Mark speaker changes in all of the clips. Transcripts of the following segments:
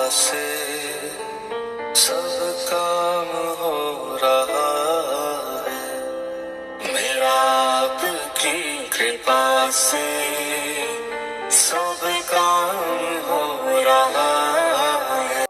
Speaker 1: से सब काम हो रहा है, मेरा आपकी कृपा से सब काम हो रहा है।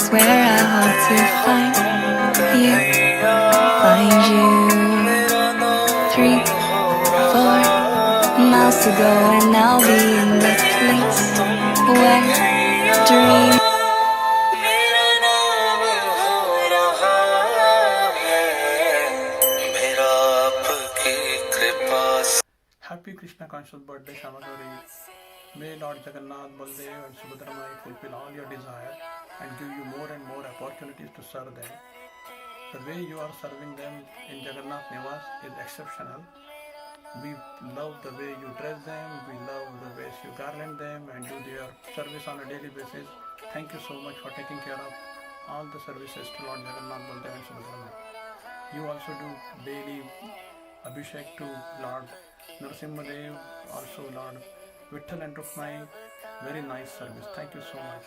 Speaker 2: is where I hope to find you, find you. 3, 4 miles to go and I'll be in the place where dreams.
Speaker 1: मेरा नाम हो रहा है मेरा आपकी कृपा से।
Speaker 3: Happy Krishna conscious birthday, Shamagori. May Lord Jagannath, Baldev and Subhadra Mai fulfill all your desire and give you more and more opportunities to serve them. The way you are serving them in Jagannath Nivas is exceptional. We love the way you dress them, we love the way you garland them and do their service on a daily basis. Thank you so much for taking care of all the services to Lord Jagannath, Baldev and Subhadra Mai. You also do daily Abhishek to Lord Narasimha Dev, also Lord Vitthal and Rukmai. Very nice service. Thank you so much.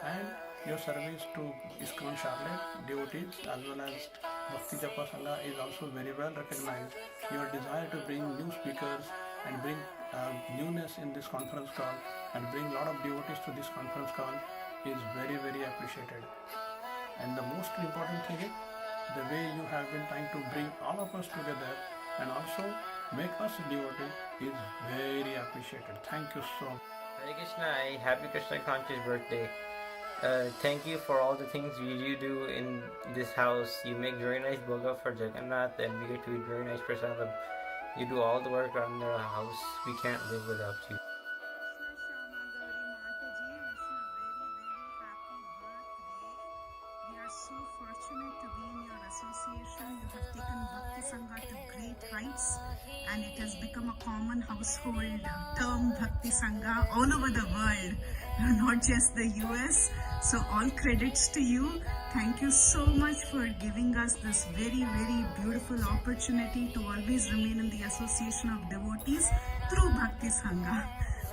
Speaker 3: And your service to ISKCON Charlotte devotees as well as Bhakti Japa Sangha is also very well recognized. Your desire to bring new speakers and bring newness in this conference call and bring a lot of devotees to this conference call is very, very appreciated. And the most important thing is the way you have been trying to bring all of us together and also make us devotees is very appreciated. Thank you so much.
Speaker 4: Hare Krishna, happy Krishna conscious birthday. Thank you for all the things you do in this house. You make very nice bhoga for Jagannath and we get to eat very nice prasadam. You do all the work around the house. We can't live without you.
Speaker 5: We are so fortunate to be in your association. You have taken Bhakti Sangha to great heights and it has become a common household term, Bhakti Sangha, all over the world, not just the US. So all credits to you. Thank you so much for giving us this very, very beautiful opportunity to always remain in the association of devotees through Bhakti Sangha.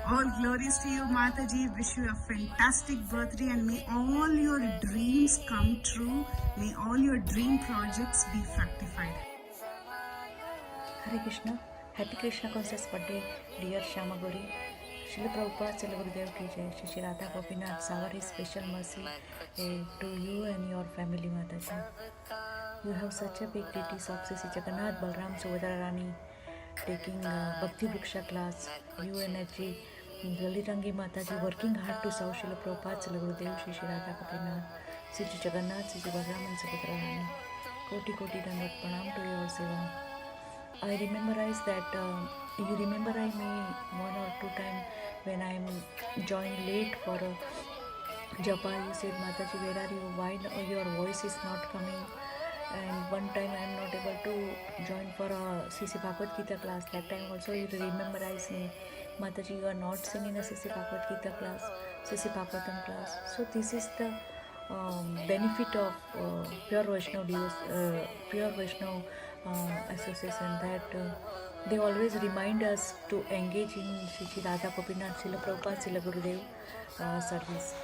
Speaker 5: All glories to you, Mataji. Wish you a fantastic birthday and may all your dreams come true. May all your dream projects be fructified.
Speaker 6: Hare Krishna. Happy Krishna conscious birthday, dear Shamagori. Srila Prabhupada Srila Gurudev ki jai. Shri Radha Gopinath shower his special mercy to you and your family, Mataji. You have such a big deities of Sri Jagannath, Balram, Subhadra Rani taking Bhakti Vriksha class. You and G. Lalitangi Mataji working hard to serve Srila Prabhupada Srila Gurudev, Shri Radha Gopinath, Sri Jagannath, Sri Balram and Subhadra Rani. Koti Koti Dandat Pranam to your seva. I rememberize that you remember me 1 or 2 times when I am joined late for a japa. You said, Mataji, where are you? Why your voice is not coming? And one time I am not able to join for a CC Bhagavad Gita class. That time also you rememberize me. Mataji, you are not singing a CC Bhagavad Gita class, CC Bhagavatam class. So this is the benefit of pure Vaishnav association, that they always remind us to engage in Shri Radha Gopinath, Srila Prabhupada, Srila Gurudev service.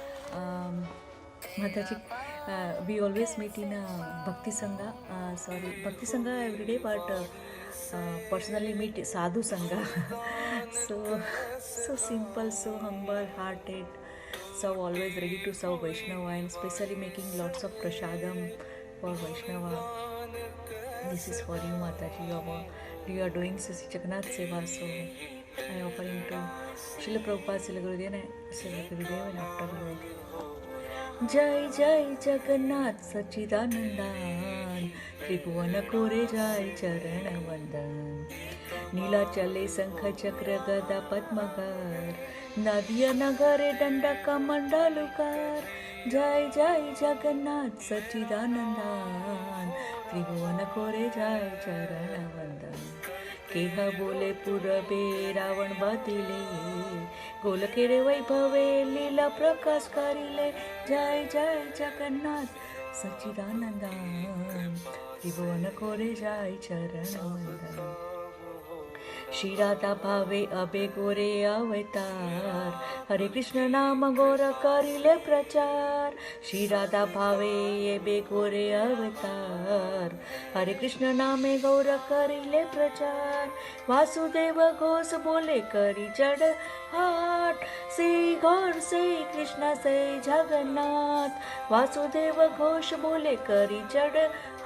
Speaker 6: Mataji, we always meet in Bhakti Sangha. Bhakti Sangha every day, but personally meet Sadhu Sangha. so simple, so humble hearted, so always ready to serve Vaishnava and especially making lots of prasadam for Vaishnava. This is for you, Mataji. You are doing Sri Jagannath Seva, so I am offering to Srila Prabhupada, Srila Gurudev and after you. Jai Jai Jagannath Sachidanandan, Tribhuvan Kore Jai Charana Vandan, Nila Chale Sankha Chakra Gada Padmagar, Nadia Nagare Dandaka Mandalukar. Jai Jai Jagannath Sachidanandan, Tribhuvan Kore Jai Charana Vandan. केहा बोले पुरबे रावण बातिले, गोलकेरे वैभवे लीला प्रकाश करिले. जय जय जगन्नाथ सच्चिदानंदन, त्रिभुवन कोरे जय चरण वंदन. श्री राधा भावे अबे गोरे अवतार हरे कृष्ण नाम गौर करिले प्रचार श्री राधा भावे अबे गोरे अवतार हरे कृष्ण नामे गौर करिले प्रचार वासुदेव घोष बोले करी चढ़ हाट से गौर से कृष्ण से जगन्नाथ वासुदेव घोष बोले करी चढ़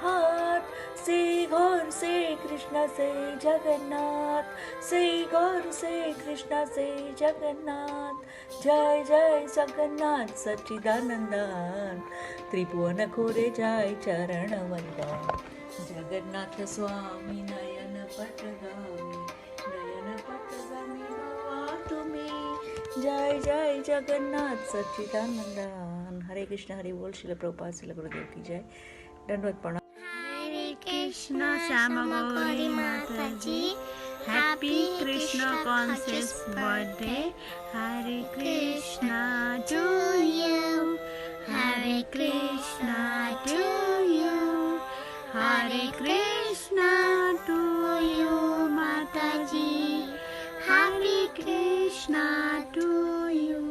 Speaker 6: हाट से गौर से कृष्ण से जगन्नाथ से गौर से कृष्ण से जगन्नाथ जय जय जगन्नाथ सच्चिदानंदन त्रिभुवन खोरे जय चरण वंदन जगन्नाथ स्वामी नयन पटगामी भवा तुम्ही जय जय जगन्नाथ सच्चिदानंदन हरे कृष्ण हरे बोल शिल प्रभुपाद शिल गुरुदेव की जय दंडवत प्रणाम
Speaker 5: Krishna Shama Gauri Mataji, Happy Krishna Conscious Birthday, Hare Krishna to you, Hare Krishna to you, Hare Krishna to you Mataji, Hare Krishna to you.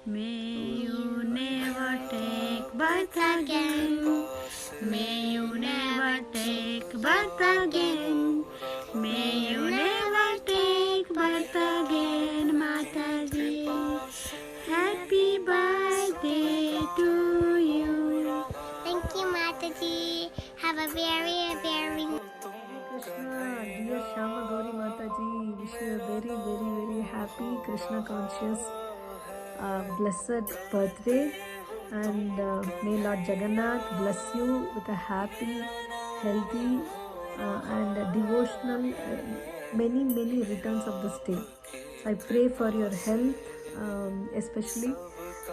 Speaker 5: May you never take birth again. May you never take birth again. May you never take birth again, Mataji. Happy birthday to you.
Speaker 7: Thank you, Mataji. Have a very
Speaker 8: Krishna, dear Shama Gauri Mataji, wish you a very happy Krishna conscious blessed birthday, and may Lord Jagannath bless you with a happy, healthy and devotional many returns of this day. So I pray for your health especially,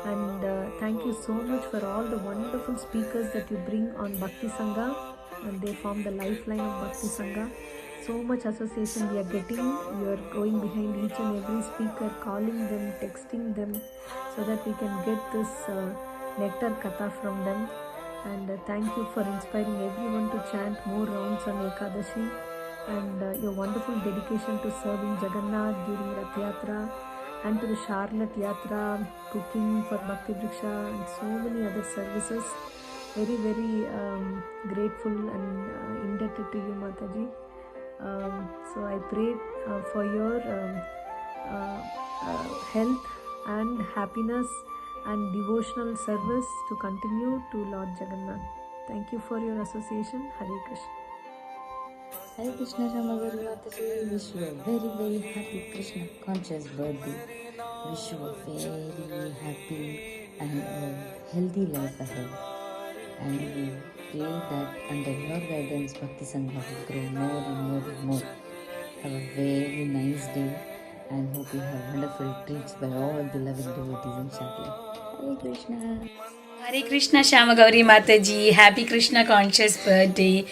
Speaker 8: and thank you so much for all the wonderful speakers that you bring on Bhakti Sangha, and they form the lifeline of Bhakti Sangha. So much association we are getting. You are going behind each and every speaker, calling them, texting them, so that we can get this nectar katha from them. And thank you for inspiring everyone to chant more rounds on Ekadashi, and your wonderful dedication to serving Jagannath during Rath Yatra, and to the Charlotte Yatra, cooking for Bhakti Vriksha, and so many other services. Very grateful and indebted to you, Mataji. So I pray for your health and happiness and devotional service to continue to Lord Jagannath. Thank you for your association. Hare Krishna.
Speaker 9: Hare Krishna Shama Gauri Mataji, wish you a very happy Krishna conscious birthday. Wish you a very happy and healthy life ahead. And we pray that under your guidance Bhakti Sangha will grow more and more. Have a very nice day, and hope you have wonderful treats by all beloved devotees in Shakya. Hare Krishna.
Speaker 10: Hare Krishna Shama Gauri Mataji, happy Krishna conscious birthday.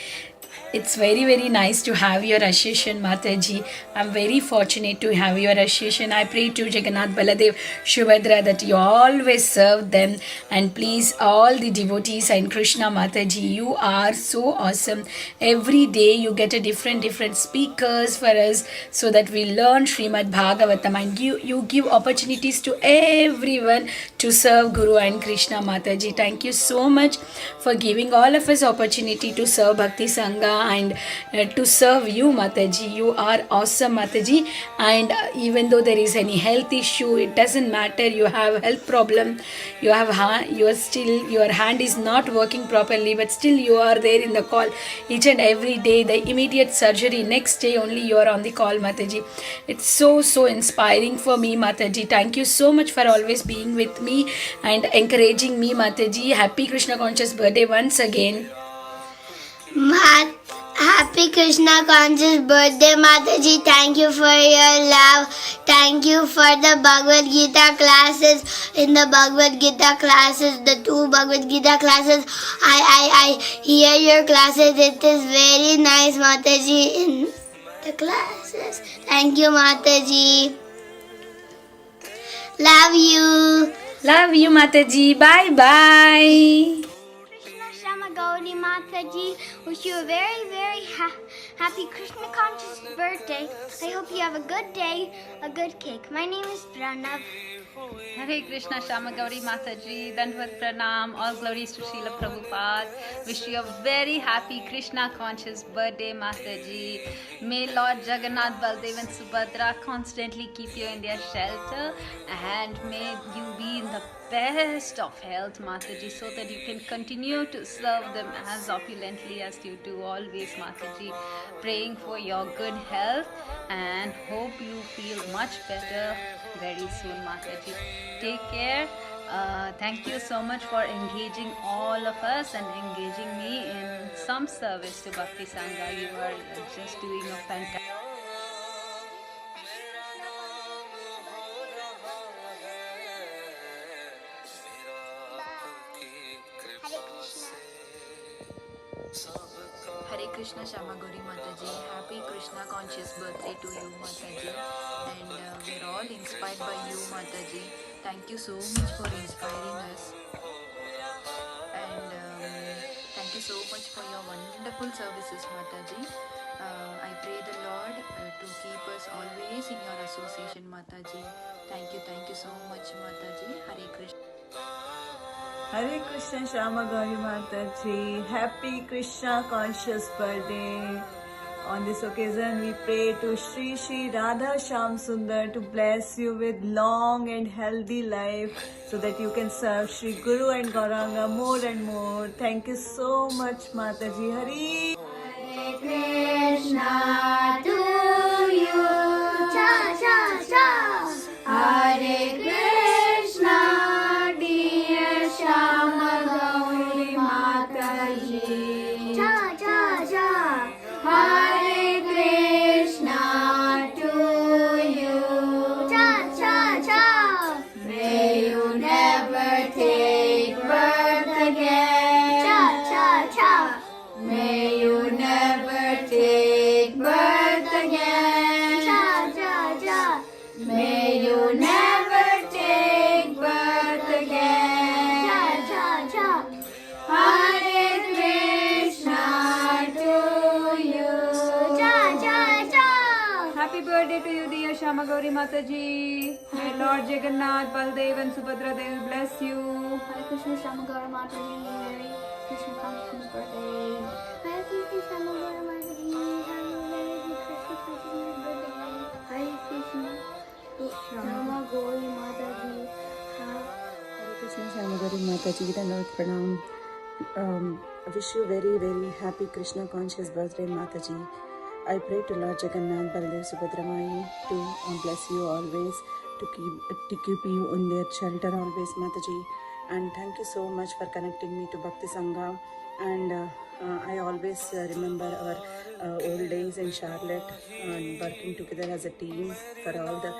Speaker 10: It's very nice to have your association, Mataji. I'm very fortunate to have your association. I pray to Jagannath, Baladev, Subhadra that you always serve them, and please all the devotees and Krishna, Mataji, you are so awesome. Every day you get a different speakers for us, so that we learn Srimad Bhagavatam, and you give opportunities to everyone to serve Guru and Krishna, Mataji. Thank you so much for giving all of us opportunity to serve Bhakti Sangha and to serve you, Mataji. You are awesome, Mataji. And even though there is any health issue, it doesn't matter. You have health problem, your hand is not working properly, but still you are there in the call each and every day. The immediate surgery, next day only you are on the call, Mataji. It's so inspiring for me, Mataji. Thank you so much for always being with me and encouraging me, Mataji. Happy Krishna conscious birthday once again.
Speaker 7: Happy Krishna conscious birthday, Mataji. Thank you for your love. Thank you for the Bhagavad Gita classes. In the Bhagavad Gita classes, the 2 Bhagavad Gita classes, I hear your classes. It is very nice, Mataji, in the classes. Thank you, Mataji. Love you.
Speaker 10: Love you, Mataji. Bye.
Speaker 7: Krishna Shama Gauri Mataji, wish you a very Happy Krishna Conscious birthday. I hope you have a good day, a good cake. My name is Pranav.
Speaker 11: Hare Krishna Shamagauri Mataji, Dandvat Pranam, all glories to Srila Prabhupada. Wish you a very happy Krishna conscious birthday Mataji. May Lord Jagannath, Baldev and Subhadra constantly keep you in their shelter, and may you be in the best of health Mataji, so that you can continue to serve them as opulently as you do always Mataji. Praying for your good health and hope you feel much better very soon Mataji. Take care. Thank you so much for engaging all of us and engaging me in some service to Bhakti Sangha. You are just doing a fantastic.
Speaker 12: Hare Krishna Shamagauri Mataji, happy Krishna conscious birthday to you Mataji, and we're all inspired by you Mataji. Thank you so much for inspiring us, and thank you so much for your wonderful services Mataji. I pray the Lord to keep us always in your association Mataji. Thank you so much Mataji. Hare Krishna.
Speaker 6: Hare Krishna Shamagauri Mataji, happy Krishna conscious birthday. On this occasion, we pray to Shri Shri Radha Shyam Sundar to bless you with long and healthy life, so that you can serve Shri Guru and Gauranga more and more. Thank you so much Mataji. Hare
Speaker 7: Krishna to you. Cha cha cha. Hare Krishna, dear Shamagauri Mataji. Cha cha cha. Hare Krishna to you. Cha cha cha. May you never take birth again. Cha cha cha. May you never take birth again. Cha cha cha. May you never take birth again. Cha cha cha. Hare Krishna to you. Cha cha cha.
Speaker 11: Happy birthday to you, dear Shamagauri Mataji. May Lord Jagannath, Baldev and Subhadra Devi bless you.
Speaker 7: Hare Krishna Shamagauri Mataji. Merry Krishna conscious birthday. Hare Krishna Shamagauri Mataji. Merry Krishna conscious birthday. Hare Krishna Shamagauri Mataji.
Speaker 13: Hare Krishna Shamagauri Mataji, Dandvat Pranam. I wish you very very happy Krishna conscious birthday Mataji. I pray to Lord Jagannath, Baldev, Subhadra Mai to bless you always, to keep you in their shelter always Mataji. And thank you so much for connecting me to Bhakti Sangha. And I always remember our old days in Charlotte, working together as a team for all the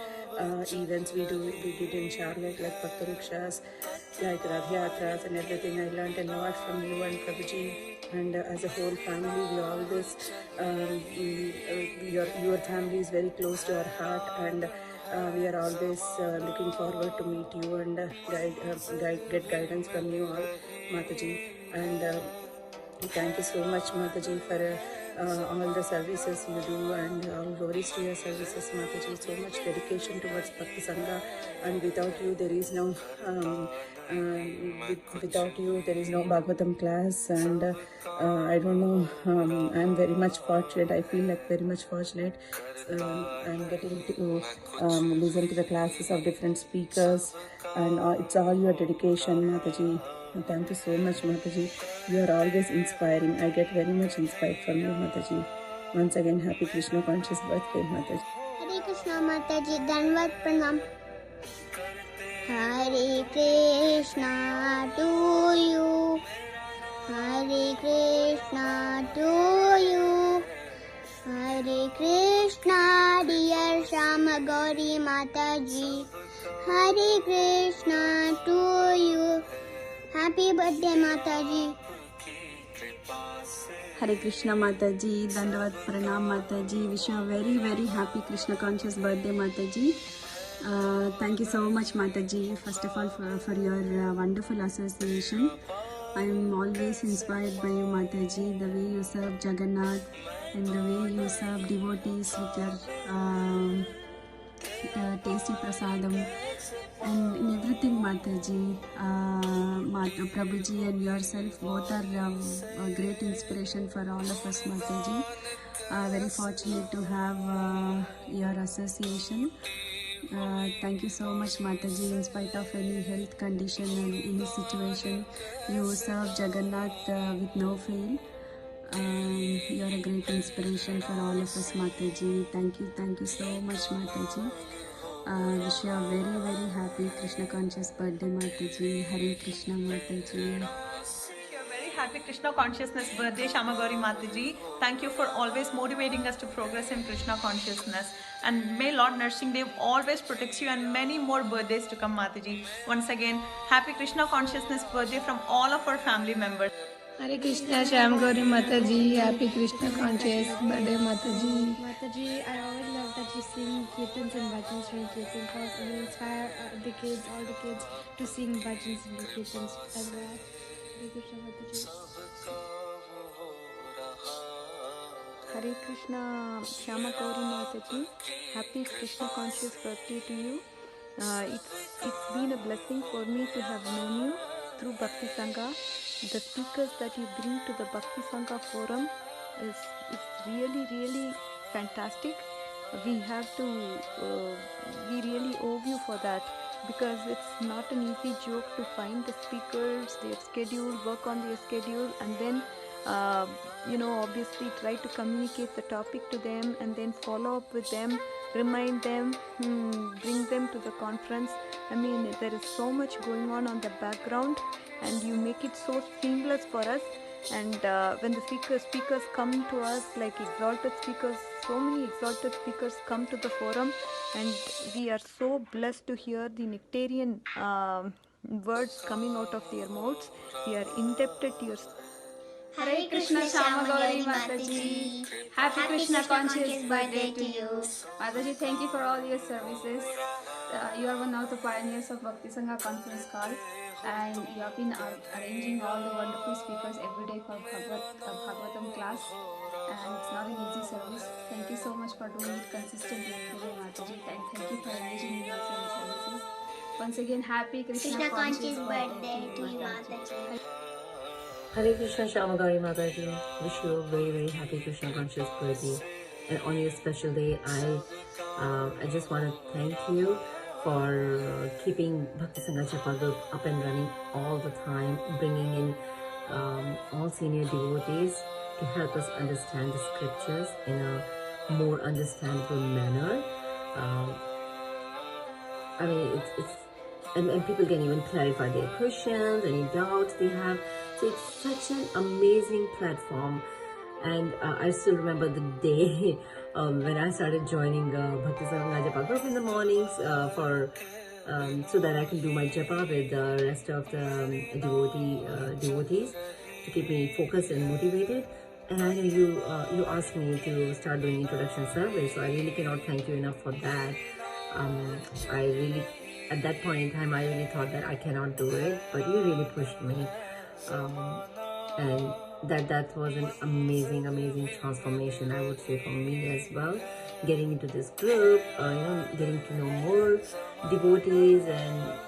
Speaker 13: events we did in Charlotte, like Bhakti Rikshas, like Rath Yatras and everything. I learned a lot from you and Prabhuji, and as a whole family we always your family is very close to our heart, and we are always looking forward to meet you and get guidance from you all Mataji. And thank you so much Mataji for all the services you do, and all glories to your services Mataji. So much dedication towards Bhakti Sangha, and without you there is no Bhagavatam class. And I don't know, I'm very much fortunate. I feel like very much fortunate. I'm getting to listen to the classes of different speakers, and it's all your dedication Mataji. Thank you so much Mataji. You are always inspiring. I get very much inspired from you Mataji. Once again, happy Krishna conscious birthday Mataji.
Speaker 7: Hare Krishna Mataji, Dandvat Pranam. Hare Krishna to you. Hare Krishna to you. Hare Krishna, dear Shamagauri Mataji. Hare Krishna to you. Happy birthday Mataji.
Speaker 14: Hare Krishna Mataji, Dandvat Pranam Mataji. Wish you a very very happy Krishna conscious birthday Mataji. Thank you so much Mataji, first of all for your wonderful association. I am always inspired by you Mataji, the way you serve Jagannath and the way you serve devotees with your tasty prasadam and in everything, Mataji. Prabhuji and yourself both are a great inspiration for all of us, Mataji. Very fortunate to have your association. Thank you so much, Mataji. In spite of any health condition and any situation, you serve Jagannath with no fail. You are a great inspiration for all of us, Mataji. Thank you so much, Mataji. Wish you a very, very happy Krishna conscious birthday, Mataji. Hare Krishna, Mataji.
Speaker 15: Happy Krishna consciousness birthday, Shama Gauri Mataji. Thank you for always motivating us to progress in Krishna consciousness. And may Lord Nursing Dev always protects you and many more birthdays to come, Mataji. Once again, happy Krishna consciousness birthday from all of our family members.
Speaker 16: Hare Krishna, Shama Gauri Mataji. Happy Krishna conscious birthday, Mataji.
Speaker 17: Mataji, I always love that you sing kirtans and bhajans during kirtan because you inspire the kids, all the kids, to sing bhajans and kirtans as well.
Speaker 18: Hare Krishna, Shama Gauri Mataji. Happy Krishna conscious birthday to you. It's been a blessing for me to have known you through Bhakti Sangha. The speakers that you bring to the Bhakti Sangha forum is really, really fantastic. We really owe you for that, because it's not an easy joke to find the speakers, their schedule, work on their schedule, and then obviously try to communicate the topic to them and then follow up with them, remind them, bring them to the conference. I mean, there is so much going on the background, and you make it so seamless for us. And when the speakers come to us, like exalted speakers, so many exalted speakers come to the forum, and we are so blessed to hear the nectarian words coming out of their mouths. We are indebted to your.
Speaker 11: Hare Krishna, Shama Gauri Mataji. Happy Krishna conscious birthday to you. Mataji, thank you for all your services. You are one of the pioneers of Bhakti Sangha conference call, and you have been arranging all the wonderful speakers every day for Bhagavatam class, and it's not an easy service. Thank you so much for doing it consistently every day, Mataji. Thank you for engaging in your services. Once again, happy Krishna conscious birthday to you, Mataji.
Speaker 19: Hare Krishna, Shama Gauri Mataji. Wish you a very, very happy Krishna conscious birthday. And on your special day, I just want to thank you for keeping Bhakti Sangha Japa Group up and running all the time, bringing in all senior devotees to help us understand the scriptures in a more understandable manner. I mean, and people can even clarify their questions, any doubts they have. So it's such an amazing platform. And I still remember the day when I started joining Bhakti Sangha Japa Group in the mornings so that I can do my japa with the rest of the devotees to keep me focused and motivated. And I know you asked me to start doing introduction service, so I really cannot thank you enough for that. At that point in time, I really thought that I cannot do it, but you really pushed me. And that was an amazing transformation, I would say, for me as well. Getting into this group, getting to know more devotees, and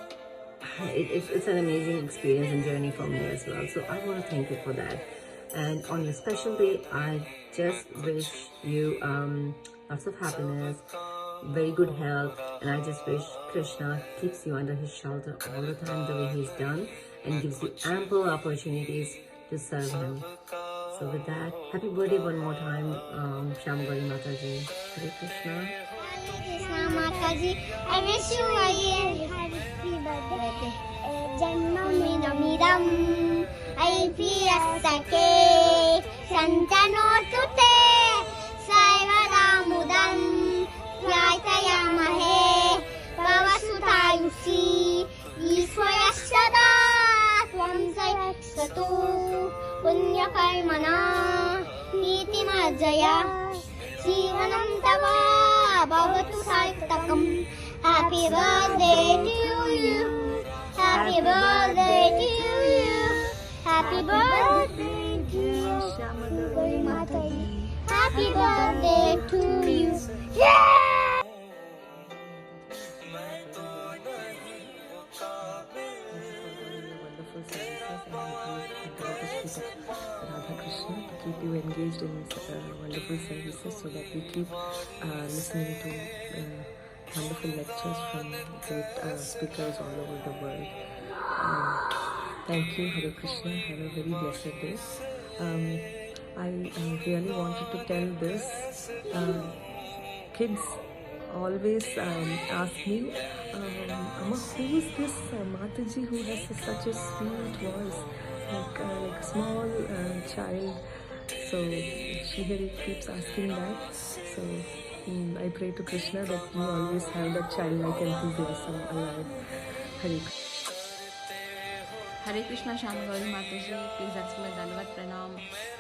Speaker 19: it's an amazing experience and journey for me as well. So I want to thank you for that. And on your special day, I just wish you lots of happiness, very good health, and I just wish Krishna keeps you under his shelter all the time the way he's done, and gives you ample opportunities to serve him. So with that, happy birthday one more time, Shama Gauri Mataji. Hare Krishna.
Speaker 7: Hare Krishna Mataji. I wish you a very happy birthday. Janmamidam Aipiyasake Santanotute Saivaramudam Yatayamahe Pavasutayusi Iswayasada Swam Sayakshatu Punya Karmana Niti Majaya Jivanam Tava Bhavatu Sartakam. Happy birthday to you. Happy birthday to you. Happy birthday to you. Shama Gauri Mataji. Happy Happy birthday to you.
Speaker 13: Radha Krishna to keep you engaged in wonderful services so that we keep listening to wonderful lectures from great speakers all over the world. Thank you, Hare Krishna. Have a very blessed day. I really wanted to tell this. Kids always ask me, Amma, who is this Mataji who has such a sweet voice, like a small child? So she keeps asking that. So I pray to Krishna that you always have that childlike enthusiasm alive. Hare Krishna.
Speaker 12: Hare Krishna Shamagauri Mataji, please accept my Dandavat Pranam.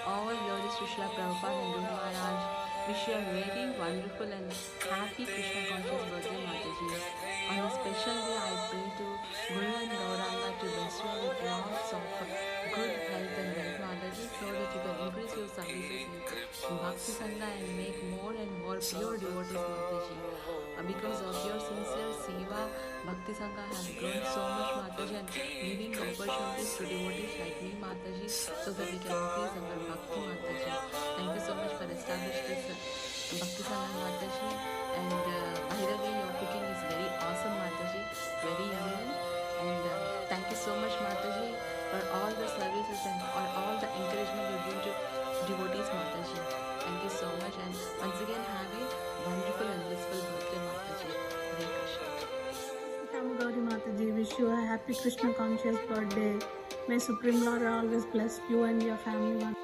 Speaker 12: All glories to Srila Prabhupada and Guru Maharaj. Wish you a very wonderful and happy Krishna conscious birthday, Mataji. On a special day, I pray to Guru and Gauranga to bless you with lots of good health and wealth, Mataji, so that you can increase your services in Bhakti Sangha and make more and more pure devotees, Mataji. Because of your sincere seva, Bhakti Sangha has grown so much, Mataji, and giving opportunities to devotees like me, Mataji, so that we can increase our Bhakti, Mataji. Thank you so much for establishing this Bhakti Sangha, Mataji. And by the way, your cooking is very awesome, Mataji, very yummy. And thank you so much, Mataji, for all the services and for all the encouragement you give to devotees, Mataji. Thank you so much, and once again have a wonderful and blissful birthday, Mataji. Hare Krishna.
Speaker 8: Shamagauri Mataji, wish you a happy Krishna conscious birthday. May Supreme Lord always bless you and your family.